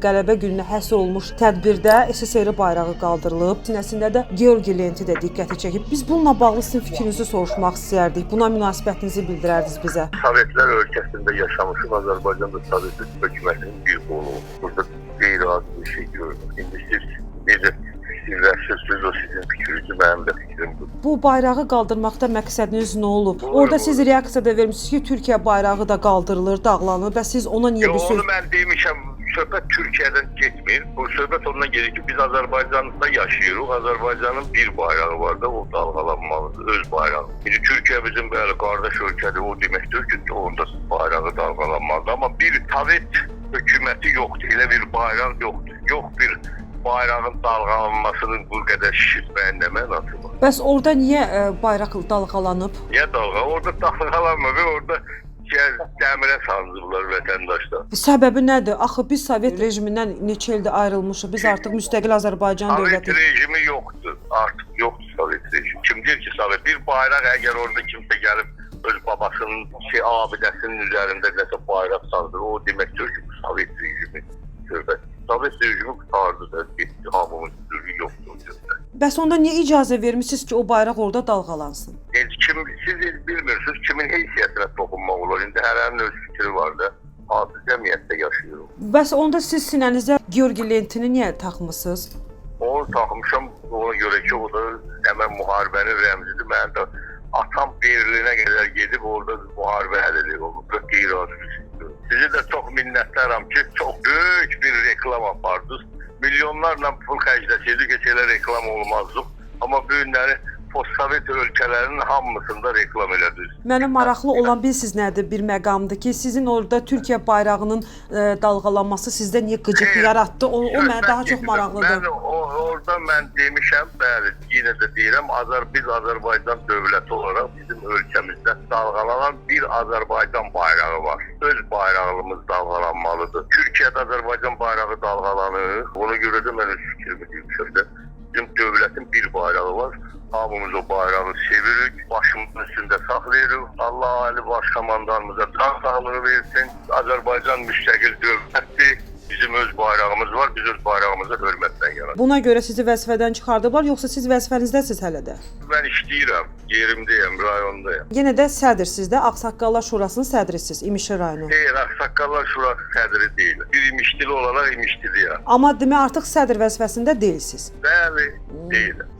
Qələbə gününə həsr olmuş tədbirdə SSR bayrağı qaldırılıb, sinəsində də Georgi lenti də diqqəti çəkib. Biz bununla bağlı sizin fikrinizi soruşmaq istəyərdik. Buna münasibətinizi bildirərdiniz bizə. Sovetlər ölkəsində yaşamışıq, Azərbaycanda Sovet hökumətinin bir qolu. Burada qeyri-adi bir şey görürük. İndi siz necə fikirləşirsiniz, o sizin fikriniz, mənim də fikrim budur. Bu bayrağı qaldırmaqda məqsədiniz nə olub? Orada siz reaksiya da vermişsiniz ki, Türkiyə bayrağı da qaldırılır, dağlanır və siz ona niyə bir söz... Onu mən demişəm. Söhbət Türkiyədən getmir. Bu söhbət ondan gelir ki, biz Azərbaycanda yaşayırıq. Azərbaycanın bir bayrağı var da, o dalğalanmalıdır, öz bayrağı. Şimdi Türkiyə bizim böyle qardaş ölkədir, o deməkdir ki, onda bayrağı dalğalanmalıdır. Amma bir Sovet hökuməti yoxdur, elə bir bayraq yoxdur. Yox bir bayrağın dalğalanmasının bu qədər şişirtməyin nə mənası var? Bəs orada niyə bayraq dalğalanıb? Niyə dalğa? Orada dalğalanmır, orada dəmirə sanzıblar vətəndaşlar. Səbəbi nədir? Axı biz Sovet rejimindən neçə ildir ayrılmışıq. Biz artıq müstəqil Azərbaycan dövləti. Sovet rejimi yoxdur. Artıq yoxdur Sovet rejimi. Kim deyir ki, Sovet bir bayraq əgər orada kimsə gəlib öz babasının abidəsinin üzərində nəsə bayraq saldırır, o deməkdir ki, Sovet rejimi söhbət. Sovet rejimi qutardı da, getdi, hamımız düzgün yoxdur. Bəs onda niyə icazə vermişsiniz ki, o bayraq orada dalğalansın? Siz bilmirsiniz, kimin heysiyyətinə toxunmaq olur. İndi hərənin öz fikri var da, adi cəmiyyətdə yaşayırıq. Bəs onda siz sinənizə Georgi lentini niyə taxmısınız? Onu taxmışam, ona görə ki, o da həmən müharibənin rəmzidir. Mən də atam Berlinə qədər gedib orada müharibə həll edir. O da qeyri-adi bir şeydir. Sizi də çox minnətləram ki, çox böyük bir reklam apardınız. Milyonlarla pul xərcləsəydik ki, elə reklam olmazdı. Amma bu günləri postsovet ölkələrinin hamısında reklam elədiniz. Mənə maraqlı olan bilsiz nədir bir məqamdır ki, sizin orada Türkiyə bayrağının dalğalanması sizdə niyə qıcıq yaratdı? O mənə daha çox maraqlıdır. Orada mən demişəm, bəli, yenə də deyirəm, biz Azərbaycan dövləti olaraq bizim ölkəmizdə dalğalanan bir Azərbaycan bayrağı var. Öz bayrağımız dalğalanmalıdır. Türkiyədə Azərbaycan bayrağı dalğalanır. Ona görə də mən öz fikrimi demişəm də. Bizim dövlətin bir bayrağı var. Hamımız o bayrağı sevirik, başımızın üstündə saxlayırıq. Allah Ali Baş Komandanımıza can sağlığı versin. Azərbaycan müstəqil dövlətdir. Bizim öz bayrağımız var, biz öz bayrağımıza hörmətdən yanarıq. Buna görə sizi vəzifədən çıxardıblar, yoxsa siz vəzifənizdəsiz hələ də? Mən işləyirəm, yerimdəyəm, rayondayım. Yenə də sədrsiniz də, Ağsaqqallar Şurasının sədrisiniz, İmişli rayonu. Deyil, Ağsaqqallar Şurası sədri deyil. Bir İmişdili olaraq İmişdiliyəm. Amma demək artıq sədr vəzifəsində deyilsiniz. Bəli, deyiləm.